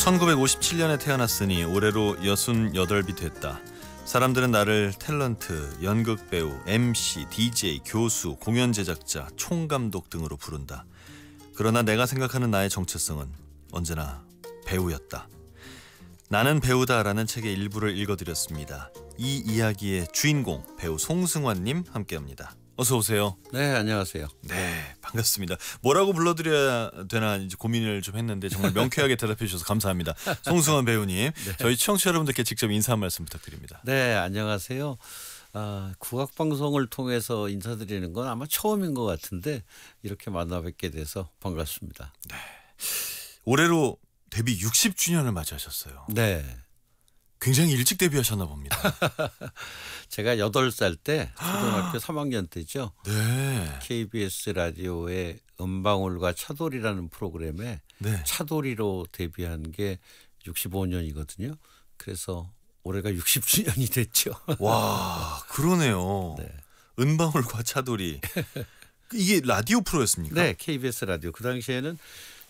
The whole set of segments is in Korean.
1957년에 태어났으니 올해로 68이 됐다. 사람들은 나를 탤런트, 연극배우, MC, DJ, 교수, 공연 제작자, 총감독 등으로 부른다. 그러나 내가 생각하는 나의 정체성은 언제나 배우였다. 나는 배우다라는 책의 일부를 읽어드렸습니다. 이 이야기의 주인공 배우 송승환님 함께합니다. 어서 오세요. 네, 안녕하세요. 네, 반갑습니다. 뭐라고 불러드려야 되나 이제 고민을 좀 했는데 정말 명쾌하게 대답해 주셔서 감사합니다. 송승환 배우님, 네. 저희 청취자 여러분들께 직접 인사 한 말씀 부탁드립니다. 네, 안녕하세요. 국악방송을 통해서 인사드리는 건 아마 처음인 것 같은데 이렇게 만나 뵙게 돼서 반갑습니다. 네, 올해로 데뷔 60주년을 맞이하셨어요. 네. 굉장히 일찍 데뷔하셨나 봅니다. 제가 8살 때 초등학교 3학년 때죠. 네. KBS 라디오의 음방울과 차돌이라는 프로그램에 네. 차돌이로 데뷔한 게 65년이거든요. 그래서 올해가 60주년이 됐죠. 와, 그러네요. 네. 은방울과 차돌이. 이게 라디오 프로였습니까? 네, KBS 라디오. 그 당시에는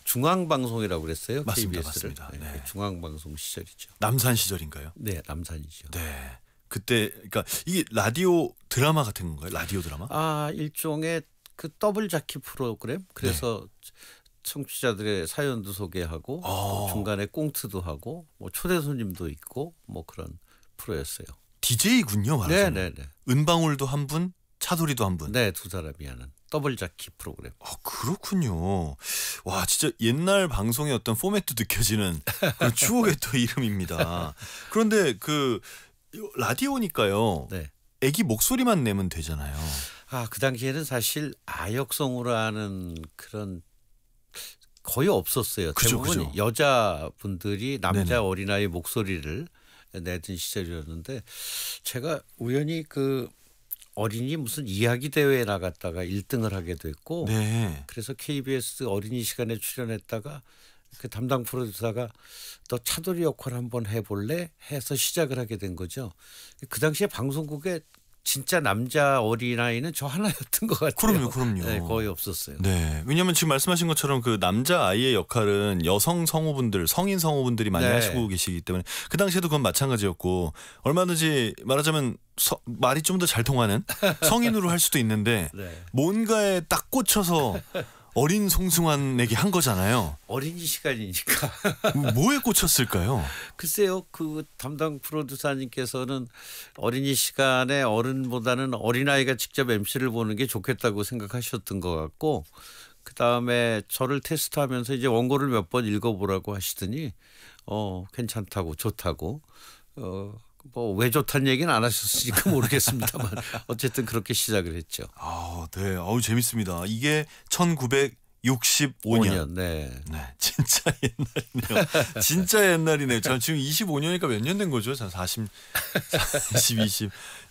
중앙방송이라고 그랬어요. 맞습니다. KBS를. 맞습니다. 네. 네. 중앙방송 시절이죠. 남산 시절인가요? 네, 남산이죠. 네. 그때 그러니까 이게 라디오 드라마 같은 건가요? 라디오 드라마? 일종의 그 더블 자키 프로그램. 그래서 네. 청취자들의 사연도 소개하고 또 중간에 꽁트도 하고 뭐 초대 손님도 있고 뭐 그런 프로였어요. DJ군요, 말하자면. 네, 네, 네. 은방울도 한 분, 차돌이도 한 분. 네, 두 사람이 하는 더블 자키 프로그램. 그렇군요. 와, 진짜 옛날 방송의 어떤 포맷도 느껴지는 그런 추억의 또 이름입니다. 그런데 그 라디오니까요. 네. 애기 목소리만 내면 되잖아요. 그 당시에는 사실 아역성으로 하는 그런 거의 없었어요. 그죠, 대부분 그죠. 여자분들이 남자 네네. 어린아이 목소리를 내던 시절이었는데 제가 우연히 그 어린이 무슨 이야기 대회에 나갔다가 1등을 하게 됐고 네. 그래서 KBS 어린이 시간에 출연했다가 그 담당 프로듀서가 너 차돌이 역할 한번 해볼래? 해서 시작을 하게 된 거죠. 그 당시에 방송국에 진짜 남자 어린아이는 저 하나였던 것 같아요. 그럼요. 네, 거의 없었어요. 네, 왜냐하면 지금 말씀하신 것처럼 그 남자 아이의 역할은 여성 성우분들, 성인 성우분들이 많이 네. 하시고 계시기 때문에 그 당시에도 그건 마찬가지였고 얼마든지 말하자면 말이 좀 더 잘 통하는 성인으로 할 수도 있는데 네. 뭔가에 딱 꽂혀서 어린 송승환에게 한 거잖아요. 어린이 시간이니까. 뭐에 꽂혔을까요? 글쎄요. 그 담당 프로듀서님께서는 어린이 시간에 어른보다는 어린아이가 직접 MC를 보는 게 좋겠다고 생각하셨던 것 같고 그다음에 저를 테스트하면서 이제 원고를 몇 번 읽어보라고 하시더니 괜찮다고 좋다고 뭐 왜 좋다는 얘기는 안 하셨으니까 모르겠습니다만 어쨌든 그렇게 시작을 했죠. 네. 재밌습니다. 이게 1965년. 네. 네, 진짜 옛날이네요. 진짜 옛날이네요. 저 지금 25년이니까 몇 년 된 거죠? 40, 20.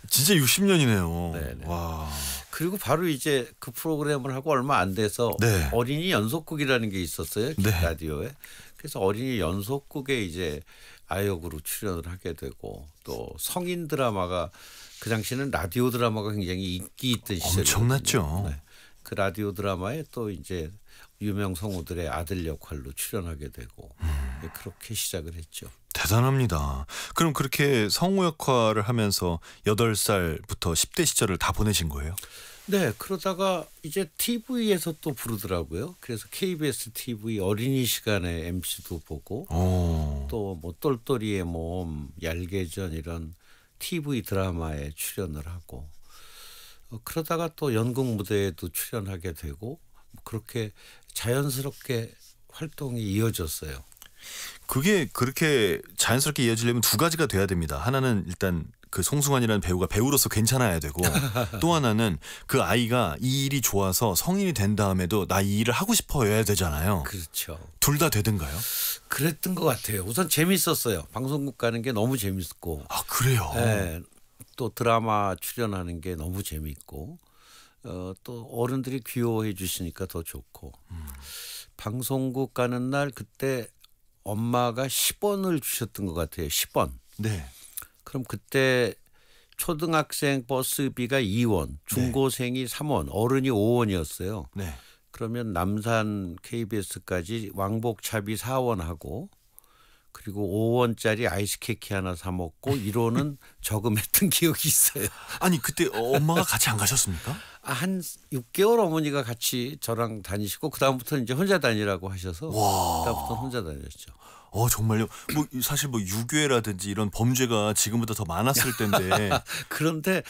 진짜 60년이네요. 네네. 와. 그리고 바로 이제 그 프로그램을 하고 얼마 안 돼서 네. 어린이 연속극이라는 게 있었어요. 네. 라디오에. 그래서 어린이 연속극에 이제 아역으로 출연을 하게 되고 또 성인 드라마가 그 당시에는 라디오 드라마가 굉장히 인기 있던 시절이었거든요. 엄청났죠. 네. 그 라디오 드라마에 또 이제 유명 성우들의 아들 역할로 출연하게 되고 그렇게 시작을 했죠. 대단합니다. 그럼 그렇게 성우 역할을 하면서 8살부터 10대 시절을 다 보내신 거예요? 네, 그러다가 이제 TV에서 또 부르더라고요. 그래서 KBS TV 어린이 시간에 MC도 보고 또 뭐 똘똘이의 몸, 얄개전 이런 TV 드라마에 출연을 하고 그러다가 또 연극 무대에도 출연하게 되고 그렇게 자연스럽게 활동이 이어졌어요. 그게 그렇게 자연스럽게 이어지려면 두 가지가 돼야 됩니다. 하나는 일단 그 송승환이라는 배우가 배우로서 괜찮아야 되고 또 하나는 그 아이가 이 일이 좋아서 성인이 된 다음에도 나 이 일을 하고 싶어야 되잖아요. 그렇죠. 둘 다 되든가요? 그랬던 것 같아요. 우선 재밌었어요. 방송국 가는 게 너무 재밌었고. 그래요? 네, 또 드라마 출연하는 게 너무 재밌고 또 어른들이 귀여워해 주시니까 더 좋고 방송국 가는 날 그때 엄마가 10원을 주셨던 것 같아요. 10원. 네. 그럼 그때 초등학생 버스비가 2원, 중고생이 3원, 어른이 5원이었어요. 네. 그러면 남산 KBS까지 왕복차비 4원 하고 그리고 5원짜리 아이스 케이크 하나 사 먹고 1호는 저금했던 기억이 있어요. 아니 그때 엄마가 같이 안 가셨습니까? 한 6개월 어머니가 같이 저랑 다니시고 그다음부터는 이제 혼자 다니라고 하셔서 와. 그다음부터는 혼자 다녔죠. 정말요. 뭐 사실 뭐 유괴라든지 이런 범죄가 지금보다 더 많았을 텐데. 그런데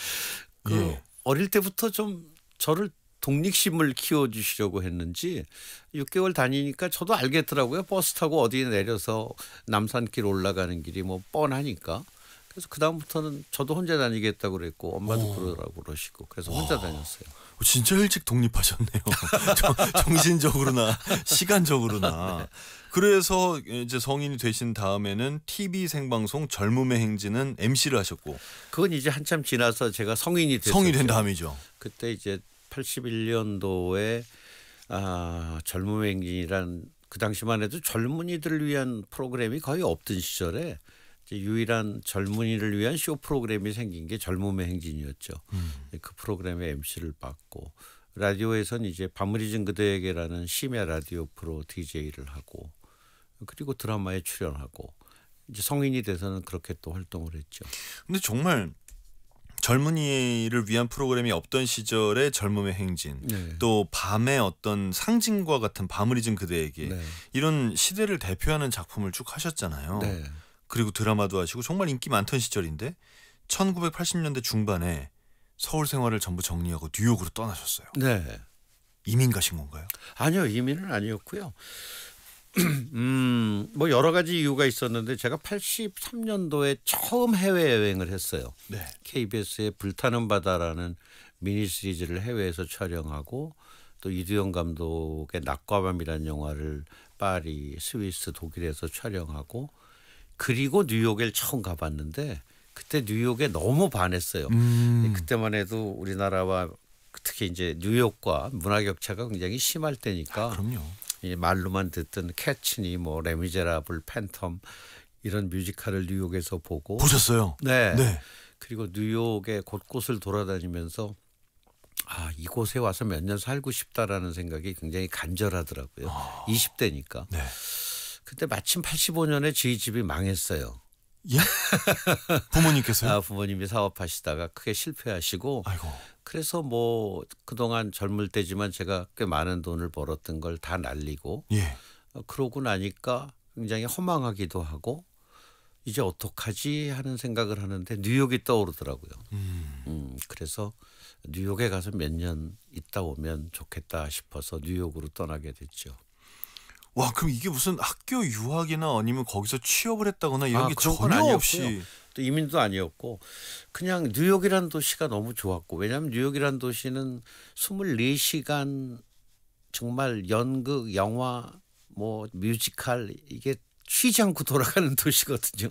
그 예. 어릴 때부터 좀 저를 독립심을 키워주시려고 했는지 6개월 다니니까 저도 알겠더라고요. 버스 타고 어디 내려서 남산길 올라가는 길이 뭐 뻔하니까. 그래서 그다음부터는 저도 혼자 다니겠다고 그랬고 엄마도 그러라고 그러시고 그래서 혼자 다녔어요. 진짜 일찍 독립하셨네요. 정신적으로나 시간적으로나. 네. 그래서 이제 성인이 되신 다음에는 TV 생방송 젊음의 행진은 MC를 하셨고. 그건 이제 한참 지나서 제가 성인이 됐어요. 성인이 된 다음이죠. 그때 이제 81년도에 젊음의 행진이란 그 당시만 해도 젊은이들을 위한 프로그램이 거의 없던 시절에 이제 유일한 젊은이를 위한 쇼 프로그램이 생긴 게 젊음의 행진이었죠. 그 프로그램의 MC를 맡고 라디오에선 이제 밤을 잊은 그대에게라는 심야 라디오 프로 DJ를 하고 그리고 드라마에 출연하고 이제 성인이 돼서는 그렇게 또 활동을 했죠. 근데 정말 젊은이를 위한 프로그램이 없던 시절의 젊음의 행진, 네. 또 밤의 어떤 상징과 같은 밤을 잊은 그대에게 네. 이런 시대를 대표하는 작품을 쭉 하셨잖아요. 네. 그리고 드라마도 하시고 정말 인기 많던 시절인데 1980년대 중반에 서울 생활을 전부 정리하고 뉴욕으로 떠나셨어요. 네. 이민 가신 건가요? 아니요, 이민은 아니었고요. 뭐 여러 가지 이유가 있었는데 제가 83년도에 처음 해외 여행을 했어요. 네. KBS의 불타는 바다라는 미니 시리즈를 해외에서 촬영하고 또 이두영 감독의 낮과 밤이라는 영화를 파리, 스위스, 독일에서 촬영하고 그리고 뉴욕에 처음 가봤는데 그때 뉴욕에 너무 반했어요. 그때만 해도 우리나라와 특히 이제 뉴욕과 문화 격차가 굉장히 심할 때니까. 그럼요. 말로만 듣던 캐츠니 뭐 레미제라블 팬텀 이런 뮤지컬을 뉴욕에서 보고 보셨어요? 네. 네. 그리고 뉴욕의 곳곳을 돌아다니면서 이곳에 와서 몇 년 살고 싶다라는 생각이 굉장히 간절하더라고요. 20대니까. 네. 근데 마침 85년에 저희 집이 망했어요. 예? 부모님께서요? 부모님이 사업하시다가 크게 실패하시고 아이고. 그래서 뭐 그동안 젊을 때지만 제가 꽤 많은 돈을 벌었던 걸 다 날리고 예. 그러고 나니까 굉장히 허망하기도 하고 이제 어떡하지 하는 생각을 하는데 뉴욕이 떠오르더라고요. 그래서 뉴욕에 가서 몇 년 있다 오면 좋겠다 싶어서 뉴욕으로 떠나게 됐죠. 와, 그럼 이게 무슨 학교 유학이나 아니면 거기서 취업을 했다거나 이런 게 그런 건 전혀 아니었고요. 없이. 또 이민도 아니었고 그냥 뉴욕이라는 도시가 너무 좋았고 왜냐하면 뉴욕이라는 도시는 24시간 정말 연극, 영화, 뭐 뮤지컬 이게 쉬지 않고 돌아가는 도시거든요.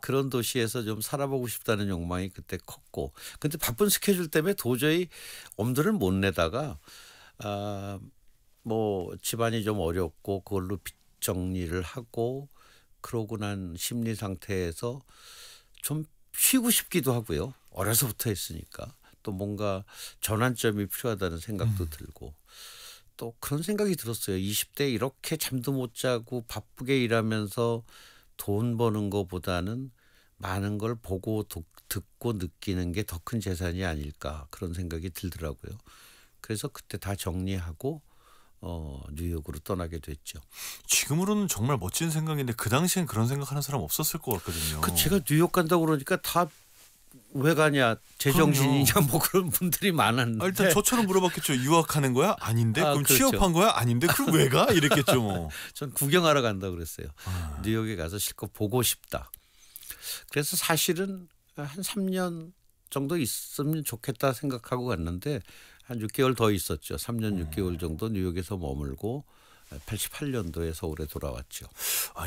그런 도시에서 좀 살아보고 싶다는 욕망이 그때 컸고 근데 바쁜 스케줄 때문에 도저히 엄두를 못 내다가 뭐 집안이 좀 어렵고 그걸로 빚 정리를 하고 그러고 난 심리 상태에서 좀 쉬고 싶기도 하고요. 어려서부터 했으니까 또 뭔가 전환점이 필요하다는 생각도 들고 또 그런 생각이 들었어요. 20대 이렇게 잠도 못 자고 바쁘게 일하면서 돈 버는 것보다는 많은 걸 보고 듣고 느끼는 게 더 큰 재산이 아닐까 그런 생각이 들더라고요. 그래서 그때 다 정리하고 뉴욕으로 떠나게 됐죠. 지금으로는 정말 멋진 생각인데 그 당시엔 그런 생각하는 사람 없었을 것 같거든요. 제가 뉴욕 간다고 그러니까 다 왜 가냐 제정신이냐 뭐 그런 분들이 많았는데 일단 저처럼 물어봤겠죠. 유학하는 거야? 아닌데? 그럼 그렇죠. 취업한 거야? 아닌데? 그럼 왜 가? 이랬겠죠 뭐. 전 구경하러 간다고 그랬어요. 뉴욕에 가서 실컷 보고 싶다. 그래서 사실은 한 3년 정도 있으면 좋겠다 생각하고 갔는데 한 6개월 더 있었죠. 3년 6개월 정도 뉴욕에서 머물고 88년도에 서울에 돌아왔죠.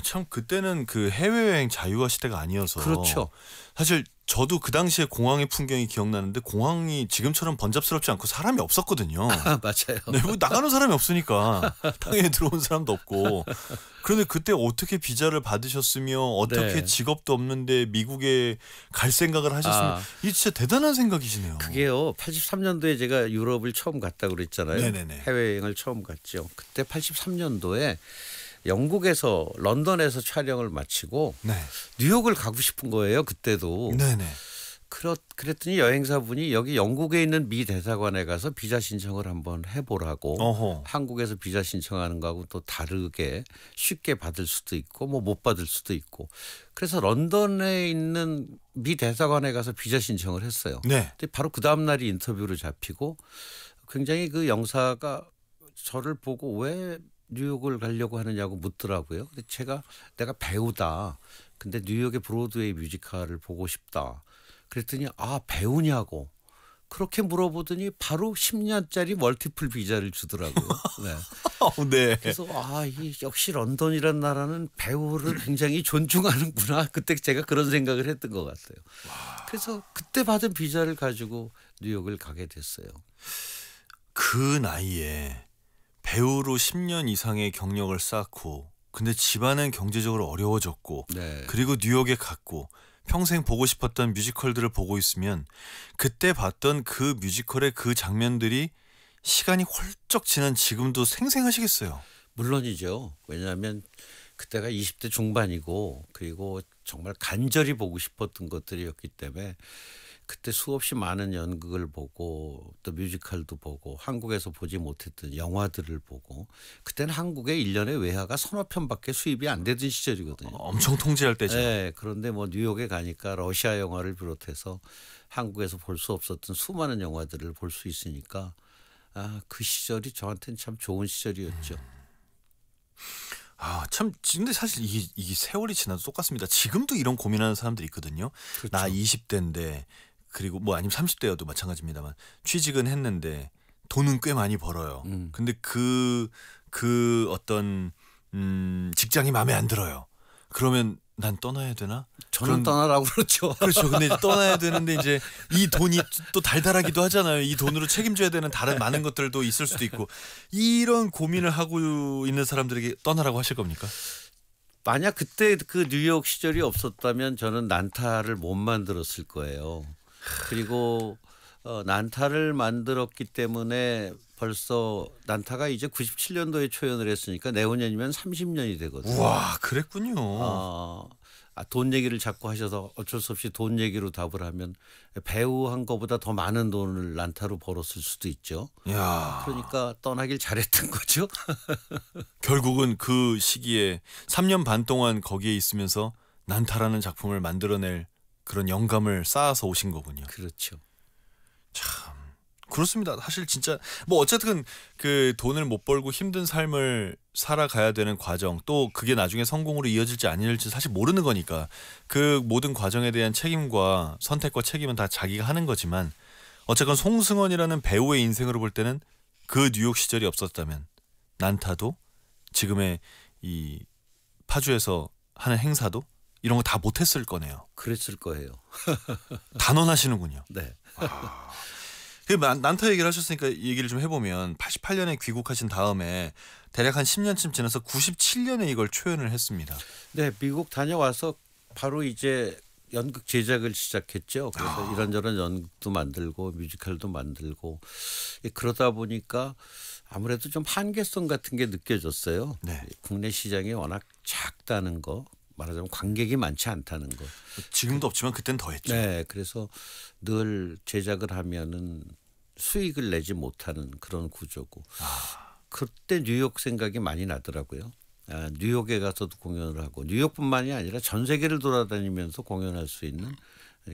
참 그때는 그 해외여행 자유화 시대가 아니어서. 그렇죠. 사실 저도 그 당시에 공항의 풍경이 기억나는데 공항이 지금처럼 번잡스럽지 않고 사람이 없었거든요. 맞아요. 네, 뭐 나가는 사람이 없으니까 당연히 들어온 사람도 없고. 그런데 그때 어떻게 비자를 받으셨으며 어떻게 네. 직업도 없는데 미국에 갈 생각을 하셨으면 이게 진짜 대단한 생각이시네요. 그게요. 83년도에 제가 유럽을 처음 갔다고 그랬잖아요. 네네네. 해외여행을 처음 갔죠. 그때 83년도에 영국에서 런던에서 촬영을 마치고 네. 뉴욕을 가고 싶은 거예요. 그때도. 네네. 그랬더니 여행사분이 여기 영국에 있는 미 대사관에 가서 비자 신청을 한번 해보라고. 어허. 한국에서 비자 신청하는 거하고 또 다르게 쉽게 받을 수도 있고 뭐 못 받을 수도 있고. 그래서 런던에 있는 미 대사관에 가서 비자 신청을 했어요. 네. 근데 바로 그 다음 날이 인터뷰로 잡히고 굉장히 그 영사가 저를 보고 왜 뉴욕을 가려고 하느냐고 묻더라고요. 근데 내가 배우다. 근데 뉴욕의 브로드웨이 뮤지컬을 보고 싶다. 그랬더니 배우냐고 그렇게 물어보더니 바로 10년짜리 멀티플 비자를 주더라고요. 네. 네. 그래서 역시 런던이란 나라는 배우를 굉장히 존중하는구나. 그때 제가 그런 생각을 했던 것 같아요. 그래서 그때 받은 비자를 가지고 뉴욕을 가게 됐어요. 그 나이에 배우로 10년 이상의 경력을 쌓고 근데 집안은 경제적으로 어려워졌고 네. 그리고 뉴욕에 갔고 평생 보고 싶었던 뮤지컬들을 보고 있으면 그때 봤던 그 뮤지컬의 그 장면들이 시간이 훌쩍 지난 지금도 생생하시겠어요. 물론이죠. 왜냐하면 그때가 20대 중반이고 그리고 정말 간절히 보고 싶었던 것들이었기 때문에 그때 수없이 많은 연극을 보고 또 뮤지컬도 보고 한국에서 보지 못했던 영화들을 보고 그때는 한국에 1년에 외화가 서너 편밖에 수입이 안 되던 시절이거든요. 엄청 통제할 때죠. 네, 그런데 뭐 뉴욕에 가니까 러시아 영화를 비롯해서 한국에서 볼 수 없었던 수많은 영화들을 볼 수 있으니까 그 시절이 저한테는 참 좋은 시절이었죠. 참 근데 사실 이게 세월이 지나도 똑같습니다. 지금도 이런 고민하는 사람들이 있거든요. 그렇죠. 나 20대인데 그리고 뭐 아니면 30대여도 마찬가지입니다만 취직은 했는데 돈은 꽤 많이 벌어요. 근데 그 어떤 직장이 마음에 안 들어요. 그러면 난 떠나야 되나? 저는 떠나라고 그러죠. 그렇죠. 근데 이제 떠나야 되는데 이제 이 돈이 또 달달하기도 하잖아요. 이 돈으로 책임져야 되는 다른 많은 것들도 있을 수도 있고 이런 고민을 하고 있는 사람들에게 떠나라고 하실 겁니까? 만약 그때 그 뉴욕 시절이 없었다면 저는 난타를 못 만들었을 거예요. 그리고 난타를 만들었기 때문에 벌써 난타가 이제 97년도에 초연을 했으니까 내후년이면 30년이 되거든요. 와, 그랬군요. 돈 얘기를 자꾸 하셔서 어쩔 수 없이 돈 얘기로 답을 하면 배우 한 거보다 더 많은 돈을 난타로 벌었을 수도 있죠. 야. 그러니까 떠나길 잘했던 거죠. 결국은 그 시기에 3년 반 동안 거기에 있으면서 난타라는 작품을 만들어낼 그런 영감을 쌓아서 오신 거군요. 그렇죠. 참 그렇습니다. 사실 진짜 뭐 어쨌든 그 돈을 못 벌고 힘든 삶을 살아가야 되는 과정 또 그게 나중에 성공으로 이어질지 아닐지 사실 모르는 거니까 그 모든 과정에 대한 책임과 선택과 책임은 다 자기가 하는 거지만 어쨌건 송승헌이라는 배우의 인생으로 볼 때는 그 뉴욕 시절이 없었다면 난타도 지금의 이 파주에서 하는 행사도 이런 거 다 못했을 거네요. 그랬을 거예요. 단언하시는군요. 네. 그 난타 얘기를 하셨으니까 얘기를 좀 해보면 88년에 귀국하신 다음에 대략 한 10년쯤 지나서 97년에 이걸 초연을 했습니다. 네, 미국 다녀와서 바로 이제 연극 제작을 시작했죠. 그래서 이런저런 연극도 만들고 뮤지컬도 만들고 그러다 보니까 아무래도 좀 한계성 같은 게 느껴졌어요. 네. 국내 시장이 워낙 작다는 거. 말하자면 관객이 많지 않다는 거. 지금도 없지만 그땐 더했죠. 네, 그래서 늘 제작을 하면은 수익을 내지 못하는 그런 구조고. 그때 뉴욕 생각이 많이 나더라고요. 뉴욕에 가서도 공연을 하고 뉴욕뿐만이 아니라 전 세계를 돌아다니면서 공연할 수 있는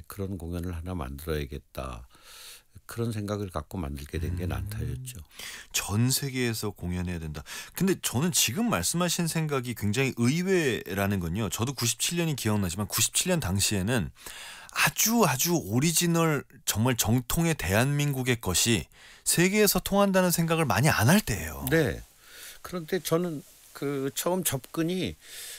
그런 공연을 하나 만들어야겠다. 그런 생각을 갖고 만들게 된 게 난타였죠. 전 세계에서 공연해야 된다. 근데 저는 지금 말씀하신 생각이 굉장히 의외라는 건요. 저도 97년이 기억나지만 97년 당시에는 아주 오리지널 정말 정통의 대한민국의 것이 세계에서 통한다는 생각을 많이 안 할 때예요. 네. 그런데 저는 그 처음 접근이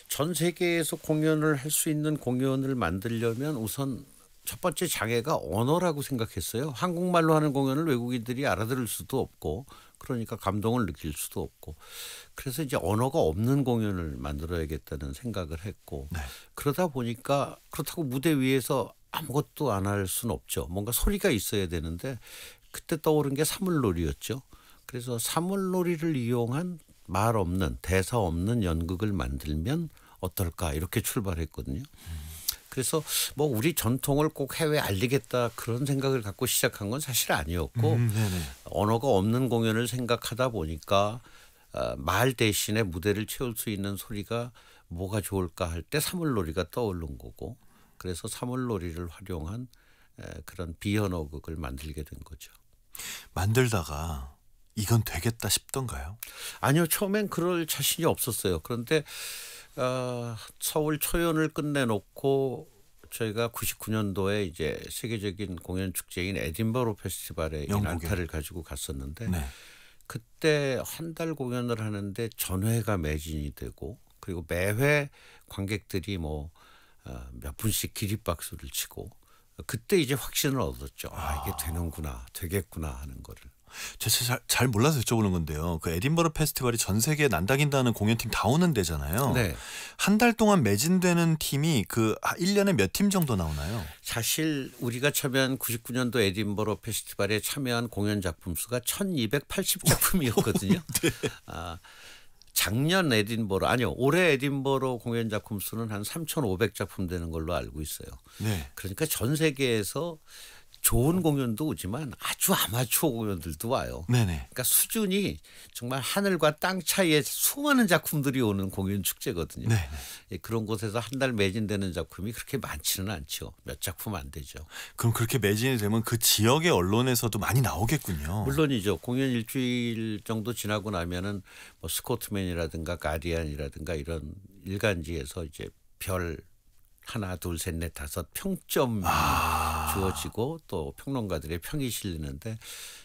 전 세계에서 공연을 할 수 있는 공연을 만들려면 우선 첫 번째 장애가 언어라고 생각했어요. 한국말로 하는 공연을 외국인들이 알아들을 수도 없고 그러니까 감동을 느낄 수도 없고 그래서 이제 언어가 없는 공연을 만들어야겠다는 생각을 했고 네. 그러다 보니까 그렇다고 무대 위에서 아무것도 안 할 수는 없죠. 뭔가 소리가 있어야 되는데 그때 떠오른 게 사물놀이였죠. 그래서 사물놀이를 이용한 말 없는 대사 없는 연극을 만들면 어떨까 이렇게 출발했거든요. 그래서 뭐 우리 전통을 꼭 해외에 알리겠다 그런 생각을 갖고 시작한 건 사실 아니었고 언어가 없는 공연을 생각하다 보니까 말 대신에 무대를 채울 수 있는 소리가 뭐가 좋을까 할 때 사물놀이가 떠오른 거고 그래서 사물놀이를 활용한 그런 비현어극을 만들게 된 거죠. 만들다가 이건 되겠다 싶던가요? 아니요. 처음엔 그럴 자신이 없었어요. 그런데 서울 초연을 끝내놓고 저희가 99년도에 이제 세계적인 공연 축제인 에딘버러 페스티벌에 이 난타를 가지고 갔었는데 네. 그때 한 달 공연을 하는데 전회가 매진이 되고 그리고 매회 관객들이 뭐 몇 분씩 기립박수를 치고 그때 이제 확신을 얻었죠. 아 이게 되는구나, 되겠구나 하는 거를. 제가 잘 몰라서 여쭤보는 건데요. 그 에딘버러 페스티벌이 전 세계에 난다긴다는 공연팀 다 오는 데잖아요. 네. 한 달 동안 매진되는 팀이 그 1년에 몇 팀 정도 나오나요? 사실 우리가 참여한 99년도 에딘버러 페스티벌에 참여한 공연 작품 수가 1280작품이었거든요. 네. 작년 에딘버러 아니요. 올해 에딘버러 공연 작품 수는 한 3,500작품 되는 걸로 알고 있어요. 네. 그러니까 전 세계에서 좋은 공연도 오지만 아주 아마추어 공연들도 와요. 네네. 그러니까 수준이 정말 하늘과 땅 차이에 수많은 작품들이 오는 공연 축제거든요. 네. 예, 그런 곳에서 한 달 매진되는 작품이 그렇게 많지는 않죠. 몇 작품 안 되죠. 그럼 그렇게 매진이 되면 그 지역의 언론에서도 많이 나오겠군요. 물론이죠. 공연 일주일 정도 지나고 나면은 뭐 스코트맨이라든가 가디언이라든가 이런 일간지에서 이제 별 하나 둘 셋 넷 다섯 평점이 주어지고 또 평론가들의 평이 실리는데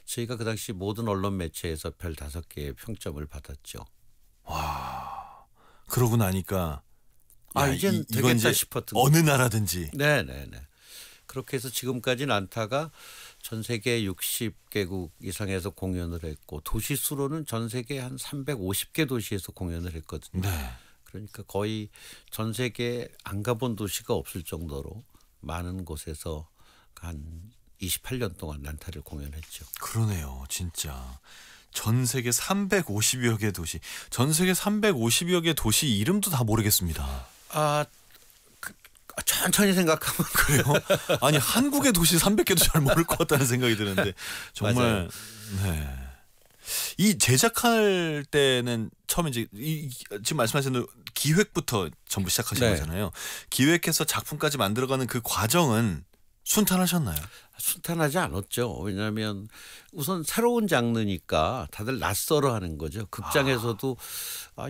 저희가 그 당시 모든 언론 매체에서 별 5개의 평점을 받았죠. 와. 그러고 나니까 이젠 이건 되겠다 이제 싶었던 어느 나라든지. 네네네. 그렇게 해서 지금까지 난타가 전 세계 60개국 이상에서 공연을 했고 도시 수로는 전 세계 한 350개 도시에서 공연을 했거든요. 네. 그러니까 거의 전 세계에 안 가본 도시가 없을 정도로 많은 곳에서 한 28년 동안 난타를 공연했죠. 그러네요. 진짜. 전 세계 350여 개 도시. 전 세계 350여 개 도시 이름도 다 모르겠습니다. 천천히 생각하면 그래요? 아니 한국의 도시 300개도 잘 모를 것 같다는 생각이 드는데 정말 네. 이 제작할 때는 처음에 이제 지금 말씀하신 대로 기획부터 전부 시작하신 거잖아요. 기획해서 작품까지 만들어가는 그 과정은 순탄하셨나요? 순탄하지 않았죠. 왜냐하면 우선 새로운 장르니까 다들 낯설어 하는 거죠. 극장에서도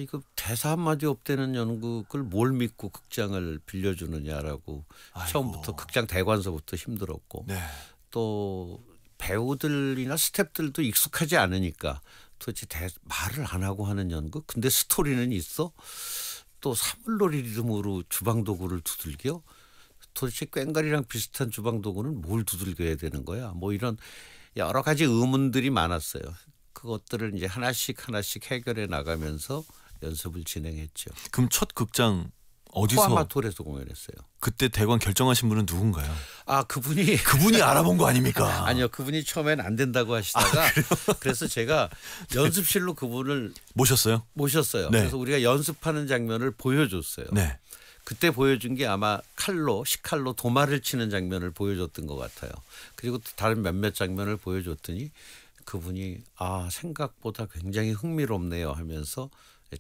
이거 대사 한마디 없대는 연극을 뭘 믿고 극장을 빌려주느냐라고 처음부터 극장 대관서부터 힘들었고 네. 또 배우들이나 스태프들도 익숙하지 않으니까 도대체 말을 안 하고 하는 연극 근데 스토리는 있어? 또 사물놀이 리듬으로 주방도구를 두들겨? 도대체 꽹과리랑 비슷한 주방도구는 뭘 두들겨야 되는 거야? 뭐 이런 여러 가지 의문들이 많았어요. 그것들을 이제 하나씩 해결해 나가면서 연습을 진행했죠. 그럼 첫 극장 어디서? 포아마톨에서 공연했어요. 그때 대관 결정하신 분은 누군가요? 그분이 알아본 거 아닙니까? 아니요. 그분이 처음엔 안 된다고 하시다가 그래서 제가 연습실로 그분을 모셨어요? 네. 그래서 우리가 연습하는 장면을 보여줬어요. 네. 그때 보여준 게 아마 식칼로 도마를 치는 장면을 보여줬던 것 같아요. 그리고 또 다른 몇몇 장면을 보여줬더니 그분이 생각보다 굉장히 흥미롭네요 하면서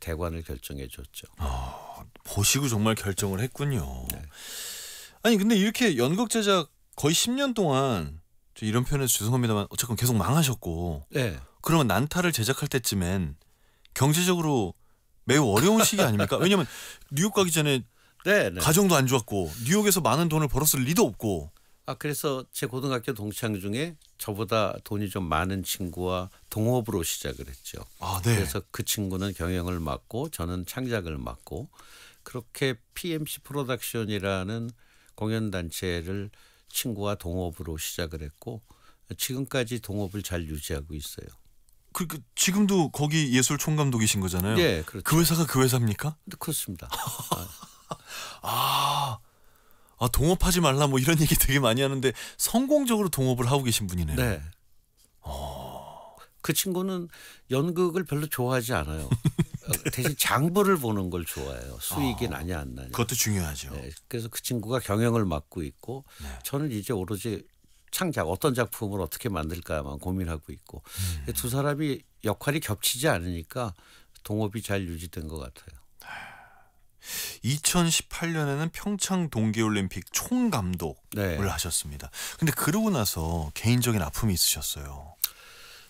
대관을 결정해 줬죠. 보시고 정말 결정을 했군요. 네. 아니 근데 이렇게 연극 제작 거의 10년 동안 이런 표현해서 죄송합니다만 어쨌건 계속 망하셨고 네. 그러면 난타를 제작할 때쯤엔 경제적으로 매우 어려운 시기 아닙니까? 왜냐하면 뉴욕 가기 전에 가정도 안 좋았고 뉴욕에서 많은 돈을 벌었을 리도 없고. 그래서 제 고등학교 동창 중에 저보다 돈이 좀 많은 친구와 동업으로 시작을 했죠. 네. 그래서 그 친구는 경영을 맡고 저는 창작을 맡고 그렇게 PMC 프로덕션이라는 공연단체를 친구와 동업으로 시작을 했고 지금까지 동업을 잘 유지하고 있어요. 지금도 거기 예술 총감독이신 거잖아요. 네, 그렇죠. 그 회사가 그 회사입니까? 그렇습니다. 동업하지 말라 뭐 이런 얘기 되게 많이 하는데 성공적으로 동업을 하고 계신 분이네요. 네. 그 친구는 연극을 별로 좋아하지 않아요. 대신 장부를 보는 걸 좋아해요. 수익이 나냐 안 나냐. 그것도 중요하죠. 네, 그래서 그 친구가 경영을 맡고 있고 네. 저는 이제 오로지 창작 어떤 작품을 어떻게 만들까만 고민하고 있고 두 사람이 역할이 겹치지 않으니까 동업이 잘 유지된 것 같아요. 2018년에는 평창 동계올림픽 총감독을 네. 하셨습니다. 근데 그러고 나서 개인적인 아픔이 있으셨어요.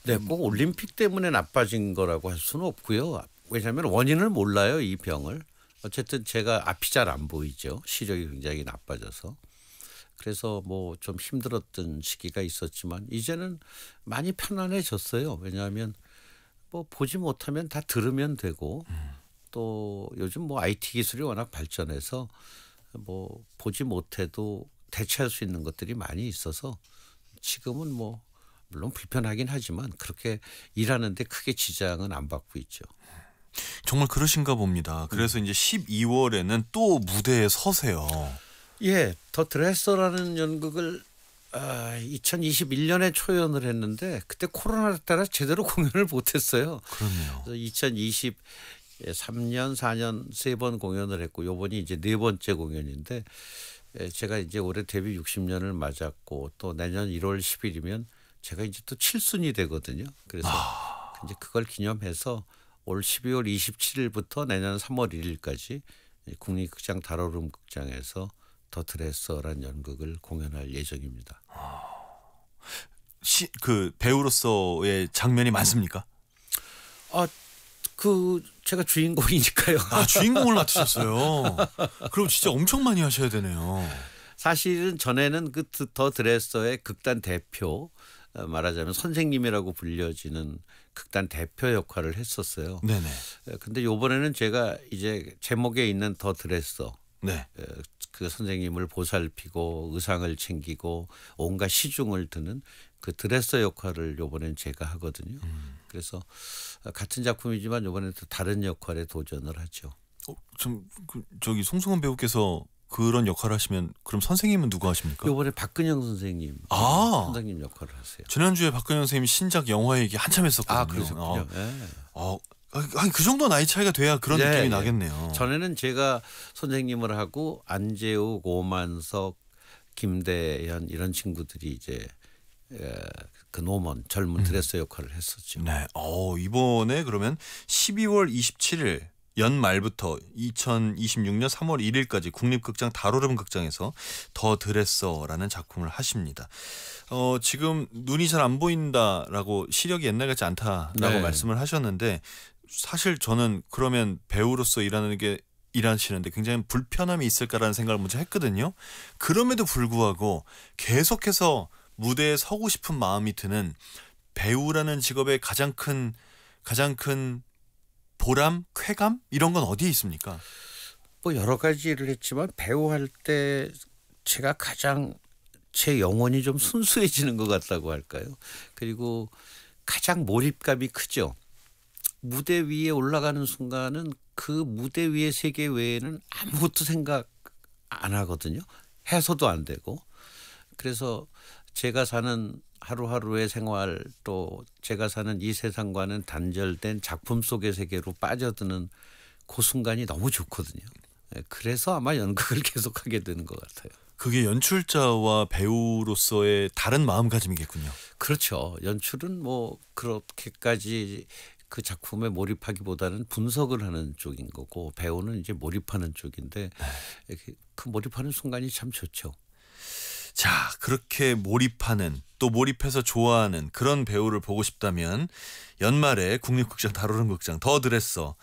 네, 꼭 올림픽 때문에 나빠진 거라고 할 수는 없고요. 왜냐하면 원인을 몰라요, 이 병을. 어쨌든 제가 앞이 잘 안 보이죠. 시력이 굉장히 나빠져서. 그래서 뭐 좀 힘들었던 시기가 있었지만 이제는 많이 편안해졌어요. 왜냐하면 뭐 보지 못하면 다 들으면 되고 또 요즘 뭐 IT 기술이 워낙 발전해서 뭐 보지 못해도 대체할 수 있는 것들이 많이 있어서 지금은 뭐 물론 불편하긴 하지만 그렇게 일하는데 크게 지장은 안 받고 있죠. 정말 그러신가 봅니다. 그래서 이제 12월에는 또 무대에 서세요. 예, 더 드레서라는 연극을 2021년에 초연을 했는데 그때 코로나 따라 제대로 공연을 못했어요. 그렇네요. 그래서 2023년, 4년 세 번 공연을 했고 요번이 이제 네 번째 공연인데 제가 이제 올해 데뷔 60년을 맞았고 또 내년 1월 10일이면 제가 이제 또 7순이 되거든요. 그래서 이제 그걸 기념해서 올 12월 27일부터 내년 3월 1일까지 국립극장 달오름 극장에서 더 드레서라는 연극을 공연할 예정입니다. 그 배우로서의 장면이 많습니까? 제가 주인공이니까요. 주인공을 맡으셨어요. 그럼 진짜 엄청 많이 하셔야 되네요. 사실은 전에는 그 더 드레서의 극단 대표 말하자면 선생님이라고 불려지는 극단 대표 역할을 했었어요. 네네. 근데 이번에는 제가 이제 제목에 있는 더 드레서 네. 그 선생님을 보살피고 의상을 챙기고 온갖 시중을 드는 그 드레서 역할을 이번엔 제가 하거든요. 그래서 같은 작품이지만 이번에는 또 다른 역할에 도전을 하죠. 저기 송승헌 배우께서 그런 역할을 하시면 그럼 선생님은 누구 하십니까? 이번에 박근영 선생님 선생님 역할을 하세요. 지난주에 박근영 선생님이 신작 영화 얘기 한참 했었거든요. 그러셨군요. 네. 아니 그 정도 나이 차이가 돼야 그런 느낌이 나겠네요. 전에는 제가 선생님을 하고 안재욱, 오만석, 김대현 이런 친구들이 이제 그 노먼 젊은 드레서 역할을 했었죠. 네. 이번에 그러면 12월 27일 연말부터 2026년 3월 1일까지 국립극장 달오름 극장에서 더 드레서라는 작품을 하십니다. 지금 눈이 잘 안 보인다라고 시력이 옛날 같지 않다라고 말씀을 하셨는데 사실 저는 그러면 배우로서 일하시는데 굉장히 불편함이 있을까라는 생각을 먼저 했거든요. 그럼에도 불구하고 계속해서 무대에 서고 싶은 마음이 드는 배우라는 직업의 가장 큰 보람, 쾌감 이런 건 어디에 있습니까? 뭐 여러 가지 일을 했지만 배우 할 때 제가 가장 제 영혼이 좀 순수해지는 것 같다고 할까요? 그리고 가장 몰입감이 크죠. 무대 위에 올라가는 순간은 그 무대 위의 세계 외에는 아무것도 생각 안 하거든요. 해서도 안 되고. 그래서 제가 사는 하루하루의 생활 또 제가 사는 이 세상과는 단절된 작품 속의 세계로 빠져드는 그 순간이 너무 좋거든요. 그래서 아마 연극을 계속하게 되는 것 같아요. 그게 연출자와 배우로서의 다른 마음가짐이겠군요. 그렇죠. 연출은 뭐 그렇게까지 그 작품에 몰입하기보다는 분석을 하는 쪽인 거고 배우는 이제 몰입하는 쪽인데 그 몰입하는 순간이 참 좋죠. 자, 그렇게 몰입하는 또 몰입해서 좋아하는 그런 배우를 보고 싶다면 연말에 국립극장 달오름 극장 더 드레서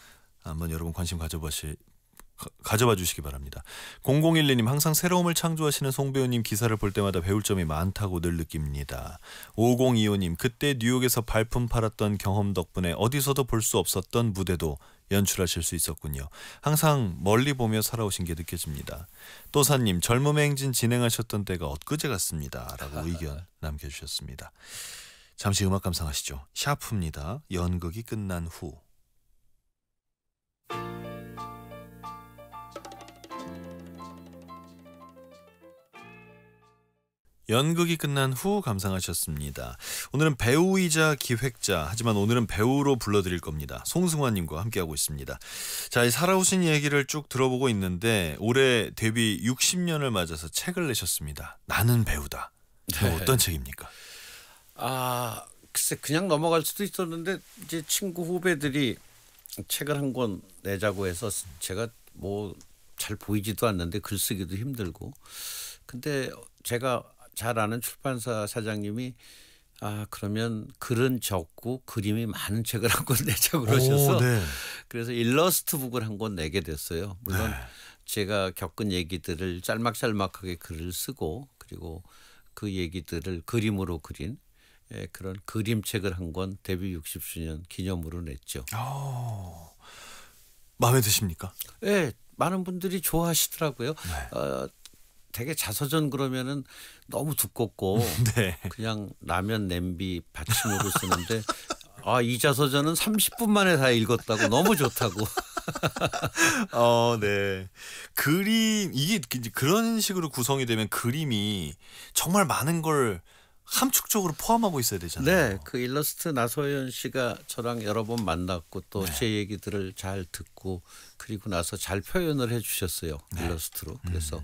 한번 여러분 관심 가져봐 주시기 바랍니다. 0012님 항상 새로움을 창조하시는 송 배우님 기사를 볼 때마다 배울 점이 많다고 늘 느낍니다. 5025님 그때 뉴욕에서 발품 팔았던 경험 덕분에 어디서도 볼 수 없었던 무대도 연출하실 수 있었군요. 항상 멀리 보며 살아오신 게 느껴집니다. 또사님 젊음의 행진 진행하셨던 때가 엊그제 같습니다. 라고 의견 남겨주셨습니다. 잠시 음악 감상하시죠. 샤프입니다. 연극이 끝난 후. 연극이 끝난 후 감상하셨습니다. 오늘은 배우이자 기획자, 하지만 오늘은 배우로 불러드릴 겁니다. 송승환님과 함께하고 있습니다. 자, 이 살아오신 얘기를 쭉 들어보고 있는데 올해 데뷔 60년을 맞아서 책을 내셨습니다. 나는 배우다. 네. 어떤 책입니까? 글쎄 그냥 넘어갈 수도 있었는데 이제 친구 후배들이 책을 한 권 내자고 해서 제가 뭐 잘 보이지도 않는데 글쓰기도 힘들고 근데 제가 잘 아는 출판사 사장님이 그러면 글은 적고 그림이 많은 책을 한 권 내자고 그러셔서 네. 그래서 일러스트 북을 한 권 내게 됐어요. 물론 네. 제가 겪은 얘기들을 짤막짤막하게 글을 쓰고 그리고 그 얘기들을 그림으로 그린 그런 그림책을 한 권 데뷔 60주년 기념으로 냈죠. 마음에 드십니까? 네, 많은 분들이 좋아하시더라고요. 네. 되게 자서전 그러면은 너무 두껍고 네. 그냥 라면 냄비 받침으로 쓰는데 이 자서전은 30분 만에 다 읽었다고 너무 좋다고. 네. 그림 이게 그런 식으로 구성이 되면 그림이 정말 많은 걸 함축적으로 포함하고 있어야 되잖아요. 네, 그 일러스트 나소연 씨가 저랑 여러 번 만났고 또 제 얘기들을 잘 듣고 그리고 나서 잘 표현을 해주셨어요. 일러스트로. 그래서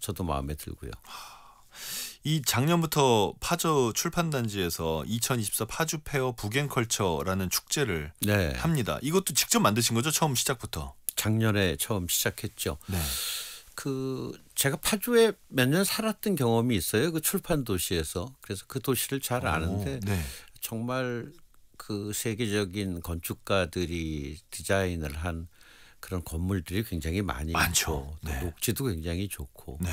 저도 마음에 들고요. 이 작년부터 파저 출판단지에서 2024 파주 페어 북앤컬처라는 축제를 네, 합니다. 이것도 직접 만드신 거죠? 처음 시작부터. 작년에 처음 시작했죠. 네. 제가 파주에 몇 년 살았던 경험이 있어요. 그 출판 도시에서. 그래서 그 도시를 잘 아는데 네. 정말 그 세계적인 건축가들이 디자인을 한 그런 건물들이 굉장히 많이 많죠. 있고 또 네. 녹지도 굉장히 좋고 네.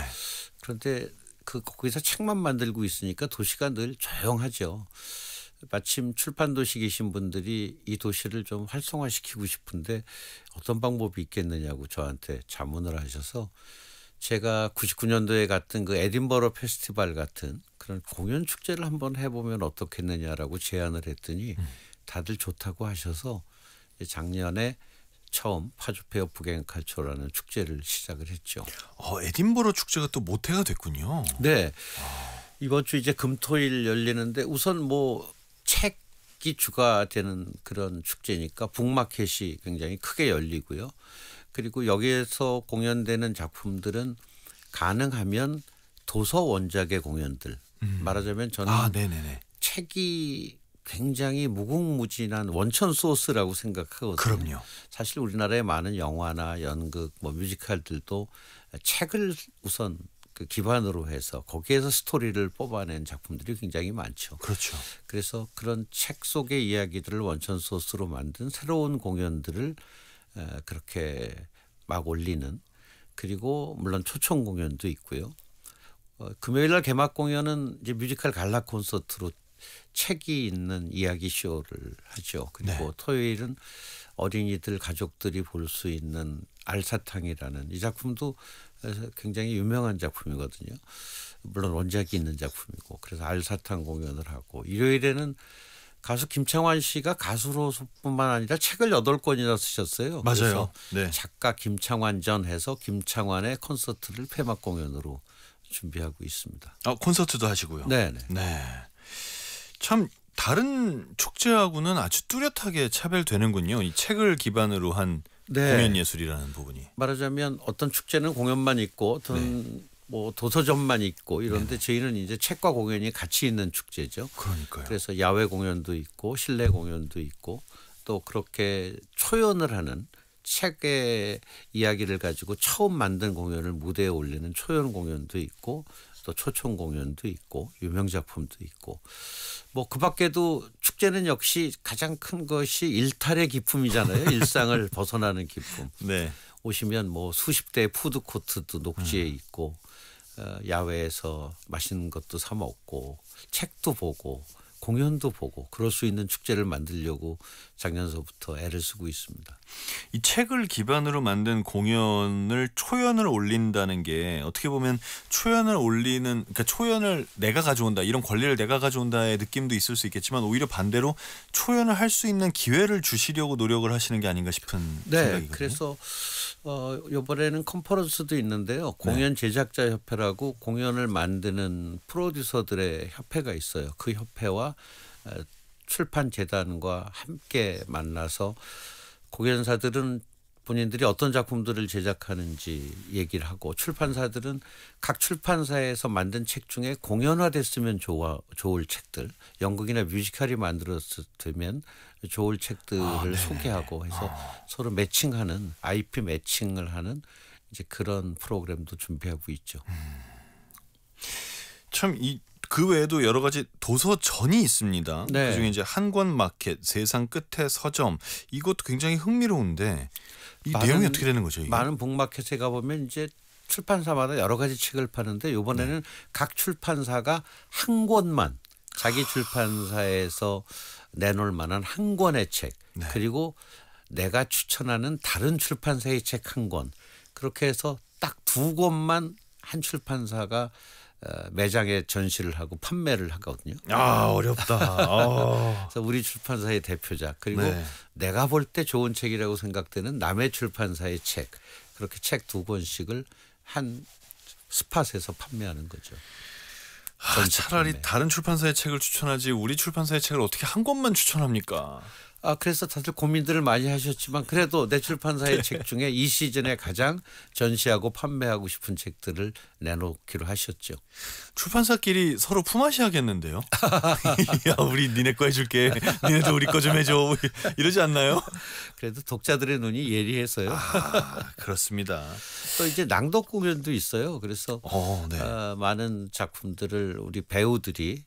그런데 거기서 책만 만들고 있으니까 도시가 늘 조용하죠. 마침 출판 도시 계신 분들이 이 도시를 좀 활성화시키고 싶은데 어떤 방법이 있겠느냐고 저한테 자문을 하셔서 제가 99년도에 갔던 그 에딘버러 페스티벌 같은 그런 공연 축제를 한번 해보면 어떻겠느냐라고 제안을 했더니 다들 좋다고 하셔서 작년에 처음 파주페어 북앤컬처라는 축제를 시작을 했죠. 에딘버러 축제가 또 모태가 됐군요. 네. 이번 주 이제 금토일 열리는데 우선 뭐 책이 주가 되는 그런 축제니까 북마켓이 굉장히 크게 열리고요. 그리고 여기에서 공연되는 작품들은 가능하면 도서 원작의 공연들. 말하자면 저는 네네네. 책이 굉장히 무궁무진한 원천 소스라고 생각하거든요. 그럼요. 사실 우리나라의 많은 영화나 연극, 뭐 뮤지컬들도 책을 우선 그 기반으로 해서 거기에서 스토리를 뽑아낸 작품들이 굉장히 많죠. 그렇죠. 그래서 그런 책 속의 이야기들을 원천 소스로 만든 새로운 공연들을 그렇게 막 올리는 그리고 물론 초청 공연도 있고요. 금요일 날 개막 공연은 이제 뮤지컬 갈라 콘서트로 책이 있는 이야기 쇼를 하죠. 그리고 토요일은 어린이들 가족들이 볼 수 있는 알사탕이라는 이 작품도 굉장히 유명한 작품이거든요. 물론 원작이 있는 작품이고 그래서 알사탕 공연을 하고 일요일에는 가수 김창완 씨가 가수로뿐만 아니라 책을 8권이나 쓰셨어요. 맞아요. 그래서 네. 작가 김창완전 해서 김창완의 콘서트를 폐막 공연으로 준비하고 있습니다. 콘서트도 하시고요. 네. 네. 참 다른 축제하고는 아주 뚜렷하게 차별되는군요. 이 책을 기반으로 한 공연 예술이라는 부분이. 말하자면 어떤 축제는 공연만 있고 어떤 뭐 도서점만 있고 이런데 저희는 이제 책과 공연이 같이 있는 축제죠. 그러니까요. 그래서 야외 공연도 있고 실내 공연도 있고 또 그렇게 초연을 하는 책의 이야기를 가지고 처음 만든 공연을 무대에 올리는 초연 공연도 있고 또 초청 공연도 있고 유명 작품도 있고 뭐 그 밖에도 축제는 역시 가장 큰 것이 일탈의 기쁨이잖아요. 일상을 벗어나는 기쁨. 네. 오시면 뭐 수십 대의 푸드 코트도 녹지에 있고 야외에서 맛있는 것도 사 먹고 책도 보고 공연도 보고 그럴 수 있는 축제를 만들려고 작년서부터 애를 쓰고 있습니다. 이 책을 기반으로 만든 공연을 초연을 올린다는 게 어떻게 보면 초연을 올리는 그러니까 초연을 내가 가져온다 이런 권리를 내가 가져온다의 느낌도 있을 수 있겠지만 오히려 반대로 초연을 할 수 있는 기회를 주시려고 노력을 하시는 게 아닌가 싶은 네, 생각이거든요. 그래서 이번에는 컨퍼런스도 있는데요. 공연 제작자 협회라고 공연을 만드는 프로듀서들의 협회가 있어요. 그 협회와 출판 재단과 함께 만나서 공연사들은 본인들이 어떤 작품들을 제작하는지 얘기를 하고 출판사들은 각 출판사에서 만든 책 중에 공연화됐으면 좋을 책들, 연극이나 뮤지컬이 만들어지면 좋을 책들을 소개하고 해서 서로 매칭하는 IP 매칭을 하는 이제 그런 프로그램도 준비하고 있죠. 참 그 외에도 여러 가지 도서전이 있습니다. 네. 그중에 이제 한 권 마켓, 세상 끝의 서점 이것도 굉장히 흥미로운데 이 내용이 어떻게 되는 거죠? 이게? 많은 북마켓에 가보면 이제 출판사마다 여러 가지 책을 파는데 이번에는 각 출판사가 한 권만 자기 출판사에서 내놓을 만한 한 권의 책 그리고 내가 추천하는 다른 출판사의 책 한 권 그렇게 해서 딱 두 권만 한 출판사가 매장에 전시를 하고 판매를 하거든요. 아 어렵다. 그래서 우리 출판사의 대표작 그리고 네. 내가 볼 때 좋은 책이라고 생각되는 남의 출판사의 책 그렇게 책 두 권씩을 한 스팟에서 판매하는 거죠. 차라리 판매. 다른 출판사의 책을 추천하지 우리 출판사의 책을 어떻게 한 권만 추천합니까? 그래서 다들 고민들을 많이 하셨지만 그래도 내 출판사의 책 중에 이 시즌에 가장 전시하고 판매하고 싶은 책들을 내놓기로 하셨죠. 출판사끼리 서로 품앗이 하겠는데요. 야 우리 니네 거 해줄게. 니네도 우리 거 좀 해줘. 이러지 않나요? 그래도 독자들의 눈이 예리해서요. 그렇습니다. 또 이제 낭독 공연도 있어요. 그래서 네. 많은 작품들을 우리 배우들이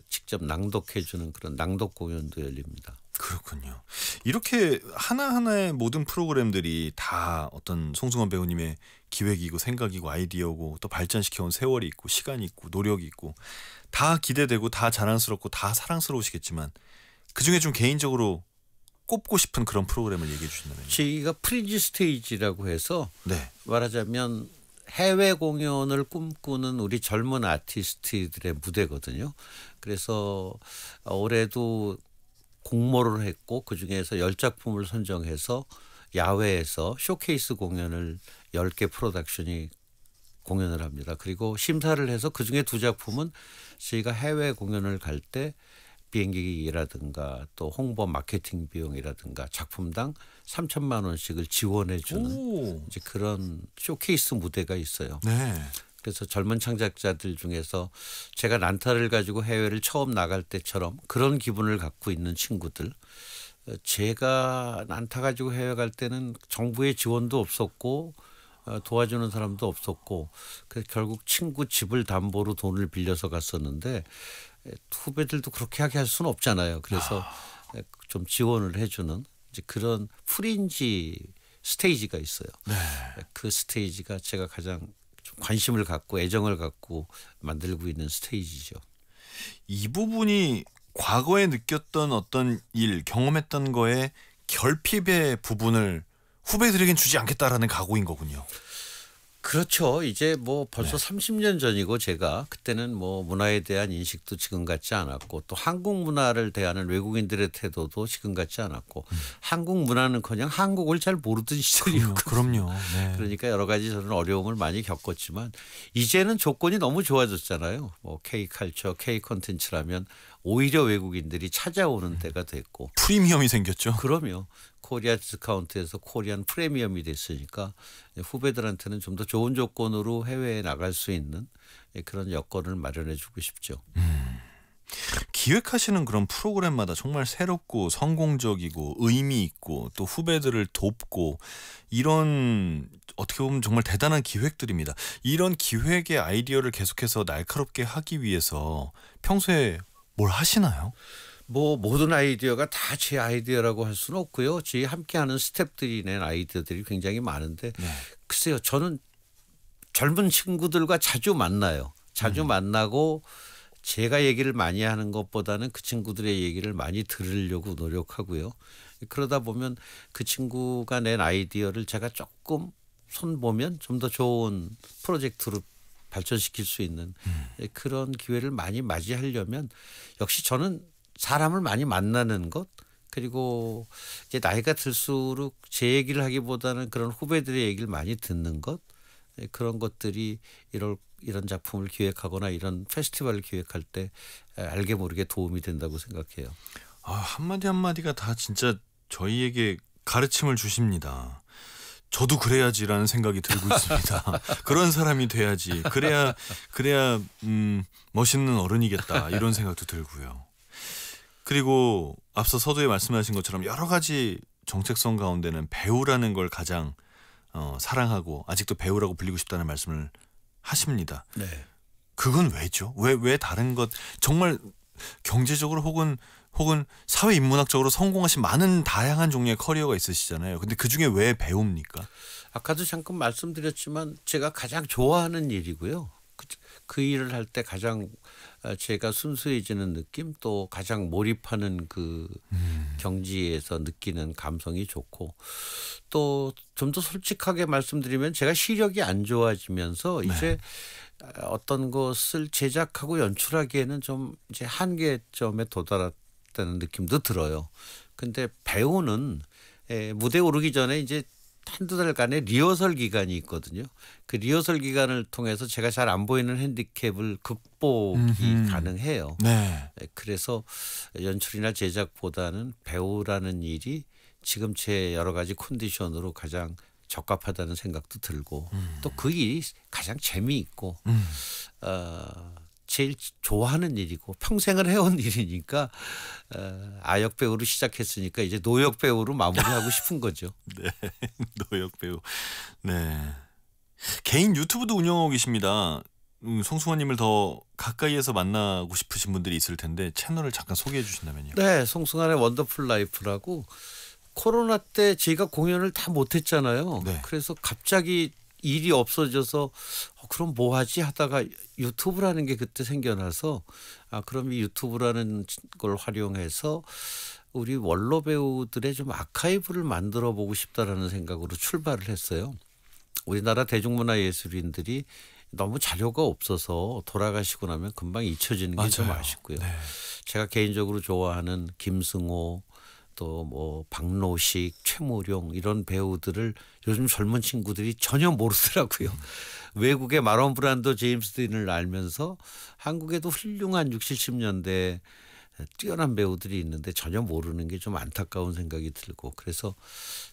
직접 낭독해 주는 그런 낭독 공연도 열립니다. 그렇군요. 이렇게 하나하나의 모든 프로그램들이 다 어떤 송승헌 배우님의 기획이고 생각이고 아이디어고 또 발전시켜온 세월이 있고 시간이 있고 노력이 있고 다 기대되고 다 자랑스럽고 다 사랑스러우시겠지만 그중에 좀 개인적으로 꼽고 싶은 그런 프로그램을 얘기해 주신다면요. 저희가 프린지 스테이지라고 해서 네. 말하자면 해외 공연을 꿈꾸는 우리 젊은 아티스트들의 무대거든요. 그래서 올해도 공모를 했고 그중에서 10작품을 선정해서 야외에서 쇼케이스 공연을 10개 프로덕션이 공연을 합니다. 그리고 심사를 해서 그중에 2작품은 저희가 해외 공연을 갈 때 비행기라든가 또 홍보 마케팅 비용이라든가 작품당 3천만 원씩을 지원해 주는 이제 그런 쇼케이스 무대가 있어요. 네. 그래서 젊은 창작자들 중에서 제가 난타를 가지고 해외를 처음 나갈 때처럼 그런 기분을 갖고 있는 친구들 제가 난타 가지고 해외 갈 때는 정부의 지원도 없었고 도와주는 사람도 없었고 그래서 결국 친구 집을 담보로 돈을 빌려서 갔었는데 후배들도 그렇게 하게 할 수는 없잖아요. 그래서 좀 지원을 해주는 이제 그런 프린지 스테이지가 있어요. 네. 그 스테이지가 제가 가장 좀 관심을 갖고 애정을 갖고 만들고 있는 스테이지죠. 이 부분이 과거에 느꼈던 어떤 일, 경험했던 거에 결핍의 부분을 후배들에겐 주지 않겠다라는 각오인 거군요. 그렇죠. 이제 뭐 벌써 30년 전이고 제가 그때는 뭐 문화에 대한 인식도 지금 같지 않았고 또 한국 문화를 대하는 외국인들의 태도도 지금 같지 않았고 한국 문화는커녕 한국을 잘 모르던 시절이었고 그럼요. 네. 그러니까 여러 가지 저는 어려움을 많이 겪었지만 이제는 조건이 너무 좋아졌잖아요. 뭐 K컬처, K콘텐츠라면 오히려 외국인들이 찾아오는 때가 됐고 프리미엄이 생겼죠. 그럼요. 코리아 디스카운트에서 코리안 프리미엄이 됐으니까 후배들한테는 좀 더 좋은 조건으로 해외에 나갈 수 있는 그런 여건을 마련해 주고 싶죠. 기획하시는 그런 프로그램마다 정말 새롭고 성공적이고 의미 있고 또 후배들을 돕고 이런 어떻게 보면 정말 대단한 기획들입니다. 이런 기획의 아이디어를 계속해서 날카롭게 하기 위해서 평소에 뭘 하시나요? 뭐 모든 아이디어가 다 제 아이디어라고 할 수는 없고요. 저희 함께하는 스태프들이 낸 아이디어들이 굉장히 많은데 글쎄요. 저는 젊은 친구들과 자주 만나요. 자주 만나고 제가 얘기를 많이 하는 것보다는 그 친구들의 얘기를 많이 들으려고 노력하고요. 그러다 보면 그 친구가 낸 아이디어를 제가 조금 손보면 좀 더 좋은 프로젝트로 발전시킬 수 있는 그런 기회를 많이 맞이하려면 역시 저는 사람을 많이 만나는 것, 그리고 이제 나이가 들수록 제 얘기를 하기보다는 그런 후배들의 얘기를 많이 듣는 것, 그런 것들이 이런 작품을 기획하거나 이런 페스티벌을 기획할 때 알게 모르게 도움이 된다고 생각해요. 한마디 한마디가 다 진짜 저희에게 가르침을 주십니다. 저도 그래야지라는 생각이 들고 있습니다. 그런 사람이 돼야지. 그래야 멋있는 어른이겠다 이런 생각도 들고요. 그리고 앞서 서두에 말씀하신 것처럼 여러 가지 정체성 가운데는 배우라는 걸 가장 사랑하고 아직도 배우라고 불리고 싶다는 말씀을 하십니다. 네. 그건 왜죠? 왜 다른 것 정말 경제적으로 혹은 사회 인문학적으로 성공하신 많은 다양한 종류의 커리어가 있으시잖아요. 근데 그중에 왜 배우입니까? 아까도 잠깐 말씀드렸지만 제가 가장 좋아하는 일이고요. 그 일을 할 때 가장 제가 순수해지는 느낌, 또 가장 몰입하는 그 경지에서 느끼는 감성이 좋고, 또 좀 더 솔직하게 말씀드리면 제가 시력이 안 좋아지면서 이제 어떤 것을 제작하고 연출하기에는 좀 이제 한계점에 도달했다는 느낌도 들어요. 근데 배우는 무대에 오르기 전에 이제 한두 달간의 리허설 기간이 있거든요. 그 리허설 기간을 통해서 제가 잘 안 보이는 핸디캡을 극복이 가능해요. 네. 그래서 연출이나 제작보다는 배우라는 일이 지금 제 여러 가지 컨디션으로 가장 적합하다는 생각도 들고, 또 그 일이 가장 재미있고 제일 좋아하는 일이고 평생을 해온 일이니까 아역 배우로 시작했으니까 이제 노역 배우로 마무리하고 싶은 거죠. 네. 노역 배우. 네. 개인 유튜브도 운영하고 계십니다. 송승헌님을 더 가까이에서 만나고 싶으신 분들이 있을 텐데 채널을 잠깐 소개해 주신다면요. 네, 송승헌의 원더풀 라이프라고, 코로나 때 제가 공연을 다 못했잖아요. 네. 그래서 갑자기 일이 없어져서 그럼 뭐 하지 하다가 유튜브라는 게 그때 생겨나서 그럼 이 유튜브라는 걸 활용해서 우리 원로 배우들의 좀 아카이브를 만들어 보고 싶다라는 생각으로 출발을 했어요. 우리나라 대중문화 예술인들이 너무 자료가 없어서 돌아가시고 나면 금방 잊혀지는 게 좀 아쉽고요. 네. 제가 개인적으로 좋아하는 김승호, 또 뭐 박노식, 최무룡 이런 배우들을 요즘 젊은 친구들이 전혀 모르더라고요. 외국의 마론 브란도, 제임스 딘을 알면서 한국에도 훌륭한 60, 70년대 뛰어난 배우들이 있는데 전혀 모르는 게 좀 안타까운 생각이 들고, 그래서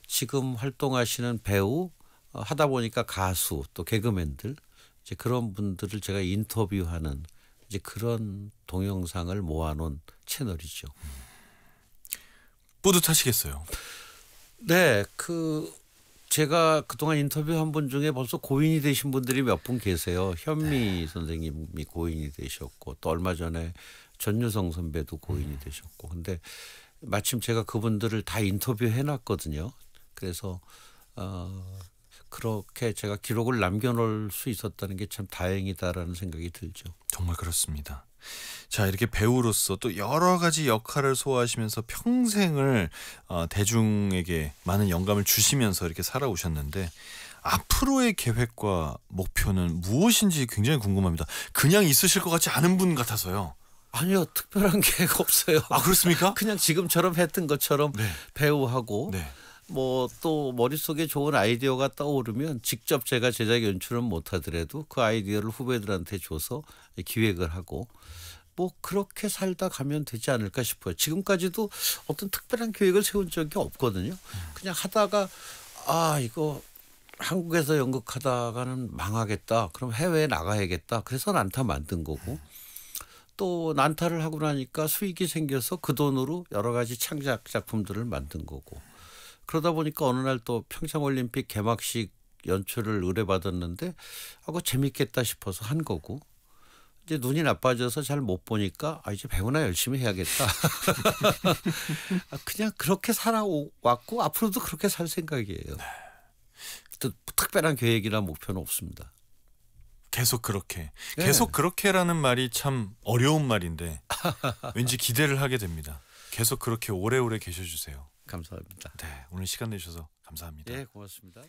지금 활동하시는 배우 하다 보니까 가수 또 개그맨들 이제 그런 분들을 제가 인터뷰하는 이제 그런 동영상을 모아놓은 채널이죠. 뿌듯하시겠어요. 네, 제가 그동안 인터뷰한 분 중에 벌써 고인이 되신 분들이 몇 분 계세요. 현미 선생님이 고인이 되셨고, 또 얼마 전에 전유성 선배도 고인이 되셨고, 근데 마침 제가 그분들을 다 인터뷰해 놨거든요. 그래서 그렇게 제가 기록을 남겨놓을 수 있었다는 게 참 다행이다라는 생각이 들죠. 정말 그렇습니다. 자, 이렇게 배우로서 또 여러 가지 역할을 소화하시면서 평생을 대중에게 많은 영감을 주시면서 이렇게 살아오셨는데 앞으로의 계획과 목표는 무엇인지 굉장히 궁금합니다. 그냥 있으실 것 같지 않은 분 같아서요. 아니요, 특별한 계획 없어요. 그렇습니까? 그냥 지금처럼 했던 것처럼 네. 배우하고 네. 뭐 또 머릿속에 좋은 아이디어가 떠오르면 직접 제가 제작 연출은 못하더라도 그 아이디어를 후배들한테 줘서 기획을 하고 뭐 그렇게 살다 가면 되지 않을까 싶어요. 지금까지도 어떤 특별한 계획을 세운 적이 없거든요. 그냥 하다가 이거 한국에서 연극하다가는 망하겠다. 그럼 해외에 나가야겠다. 그래서 난타 만든 거고, 또 난타를 하고 나니까 수익이 생겨서 그 돈으로 여러 가지 창작 작품들을 만든 거고, 그러다 보니까 어느 날 또 평창올림픽 개막식 연출을 의뢰받았는데 그거 재밌겠다 싶어서 한 거고, 이제 눈이 나빠져서 잘 못 보니까 이제 배우나 열심히 해야겠다. 그냥 그렇게 살아왔고 앞으로도 그렇게 살 생각이에요. 또 특별한 계획이나 목표는 없습니다. 계속 그렇게. 네. 계속 그렇게라는 말이 참 어려운 말인데 왠지 기대를 하게 됩니다. 계속 그렇게 오래오래 계셔주세요. 감사합니다. 네, 오늘 시간 내주셔서 감사합니다. 예, 고맙습니다.